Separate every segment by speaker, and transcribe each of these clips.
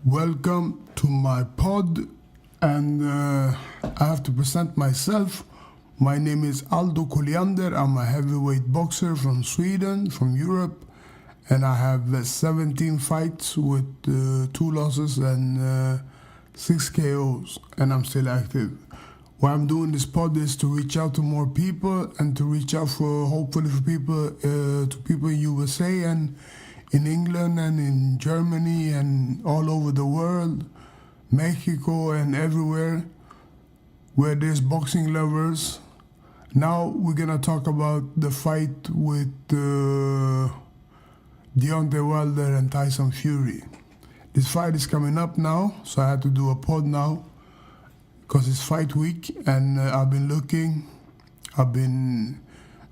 Speaker 1: Welcome to my pod, and I have to present myself. My name is Aldo Colliander. I'm a heavyweight boxer from Sweden, from Europe, and I have 17 fights with 2 losses and 6 KOs, and I'm still active. Why I'm doing this pod is to reach out to more people and to reach out hopefully for people to people in USA and in England and in Germany and all over the world, Mexico and everywhere where there's boxing lovers. Now we're gonna talk about the fight with Deontay Wilder and Tyson Fury. This fight is coming up now, so I had to do a pod now because it's fight week, and I've been looking, I've been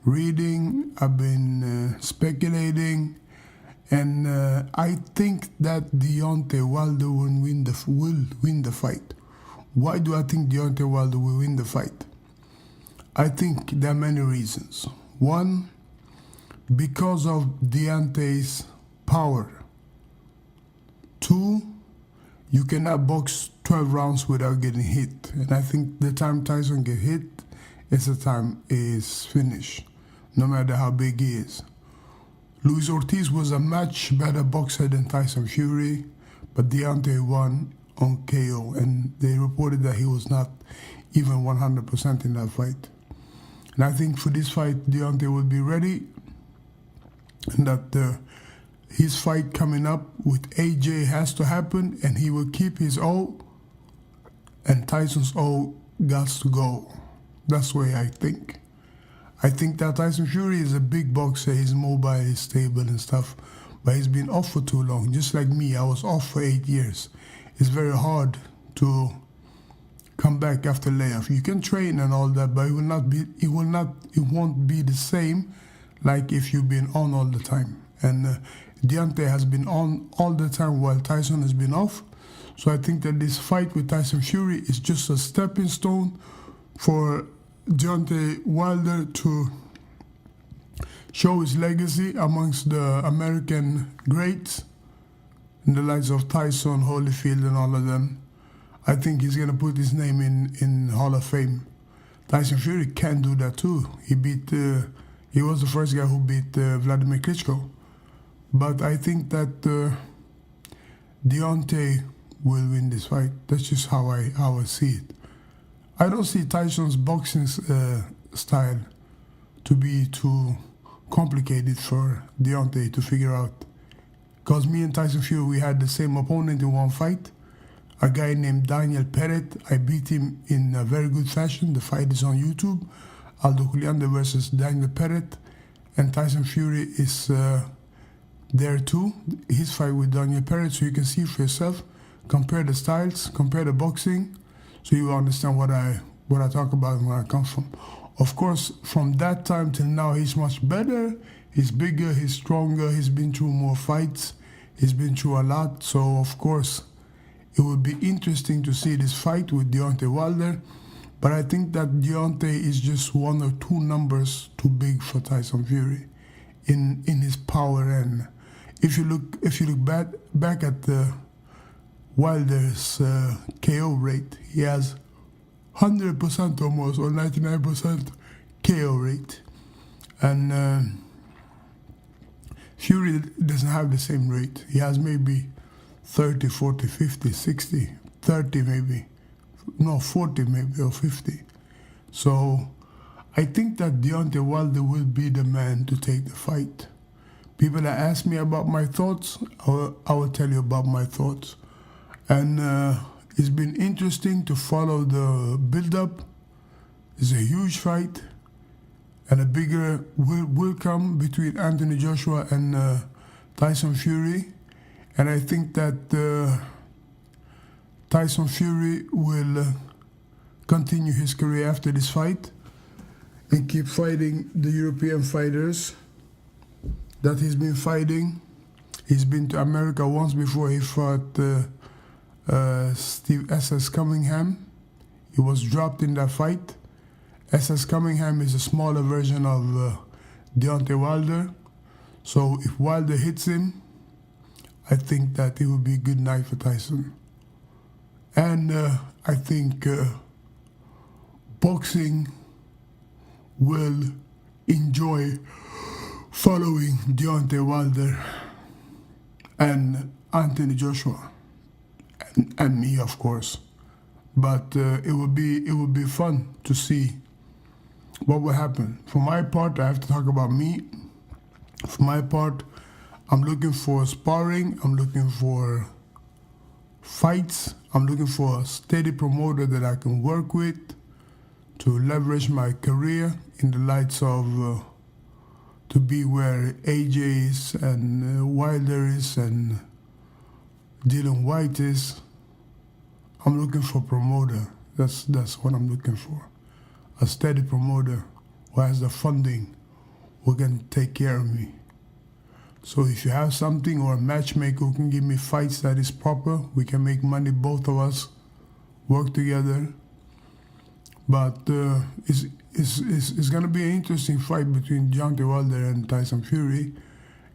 Speaker 1: reading, I've been speculating, and I think that Deontay Wilder will win the fight. Why do I think Deontay Wilder will win the fight? I think there are many reasons. One, because of Deontay's power. 2, you cannot box 12 rounds without getting hit. And I think the time Tyson get hit is the time is finished, no matter how big he is. Luis Ortiz was a much better boxer than Tyson Fury, but Deontay won on KO, and they reported that he was not even 100% in that fight. And I think for this fight, Deontay will be ready, and that his fight coming up with AJ has to happen, and he will keep his O, and Tyson's O got to go. That's the way I think. I think that Tyson Fury is a big boxer, he's mobile, he's stable and stuff, but he's been off for too long. Just like me, I was off for 8 years. It's very hard to come back after layoff. You can train and all that, but it won't be the same like if you've been on all the time. And Deontay has been on all the time while Tyson has been off. So I think that this fight with Tyson Fury is just a stepping stone for Deontay Wilder to show his legacy amongst the American greats in the likes of Tyson, Holyfield and all of them. I think he's going to put his name in Hall of Fame. Tyson Fury can do that too. He was the first guy who beat Vladimir Klitschko. But I think that Deontay will win this fight. That's just how I see it. I don't see Tyson's boxing style to be too complicated for Deontay to figure out. Because me and Tyson Fury, we had the same opponent in one fight, a guy named Daniel Perret. I beat him in a very good fashion. The fight is on YouTube. Aldo Colliander versus Daniel Perret. And Tyson Fury is there too. His fight with Daniel Perret, so you can see for yourself. Compare the styles, compare the boxing, so you will understand what I talk about and where I come from. Of course, from that time till now, he's much better. He's bigger, he's stronger, he's been through more fights, he's been through a lot. So, of course, it would be interesting to see this fight with Deontay Wilder. But I think that Deontay is just 1 or 2 numbers too big for Tyson Fury in his power. And if you look back at the Wilder's KO rate, he has 100% almost, or 99% KO rate. And Fury doesn't have the same rate. He has maybe 30, 40, 50, 60, 30 maybe. No, 40 maybe, or 50. So I think that Deontay Wilder will be the man to take the fight. People that ask me about my thoughts, I will tell you about my thoughts. And it's been interesting to follow the build-up. It's a huge fight, and a bigger will come between Anthony Joshua and Tyson Fury. And I think that Tyson Fury will continue his career after this fight and keep fighting the European fighters that he's been fighting. He's been to America once before. He fought Steve S.S. Cunningham. He was dropped in that fight. S.S. Cunningham is a smaller version of Deontay Wilder. So if Wilder hits him, I think that it would be a good night for Tyson. And I think boxing will enjoy following Deontay Wilder and Anthony Joshua, and me, of course. But it would be fun to see what will happen. For my part, I have to talk about me. For my part, I'm looking for sparring. I'm looking for fights. I'm looking for a steady promoter that I can work with to leverage my career in the lights of to be where AJ is and Wilder is and Dylan White is. I'm looking for a promoter. That's what I'm looking for. A steady promoter who has the funding, who can take care of me. So if you have something or a matchmaker who can give me fights that is proper, we can make money, both of us, work together. But it's going to be an interesting fight between Deontay Wilder and Tyson Fury.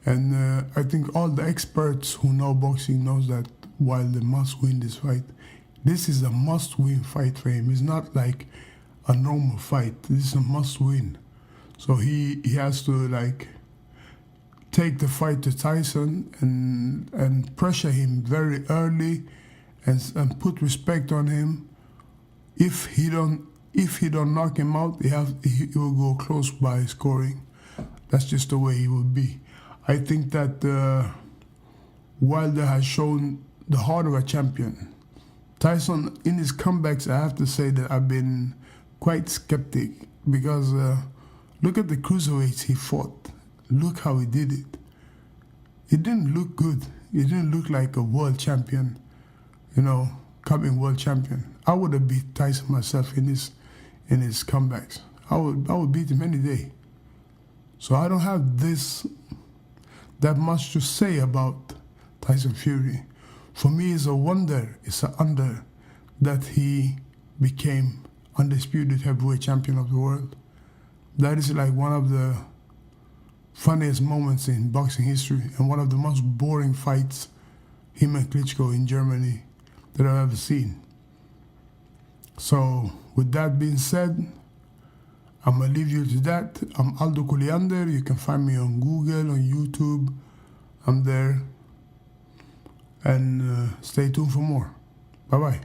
Speaker 1: And I think all the experts who know boxing knows that Wilder must win this fight. This is a must-win fight for him. It's not like a normal fight. This is a must-win. So he has to like take the fight to Tyson and pressure him very early and put respect on him. If he don't knock him out, he will go close by scoring. That's just the way he will be. I think that Wilder has shown the heart of a champion. Tyson, in his comebacks, I have to say that I've been quite skeptic because look at the cruiserweights he fought. Look how he did it. It didn't look good. It didn't look like a world champion, coming world champion. I would have beat Tyson myself in his comebacks. I would beat him any day. So I don't have that much to say about Tyson Fury. For me, it's a wonder, it's an under that he became undisputed heavyweight champion of the world. That is like one of the funniest moments in boxing history and one of the most boring fights, him and Klitschko in Germany, that I've ever seen. So with that being said, I'm going to leave you to that. I'm Aldo Colliander. You can find me on Google, on YouTube. I'm there. And stay tuned for more. Bye-bye.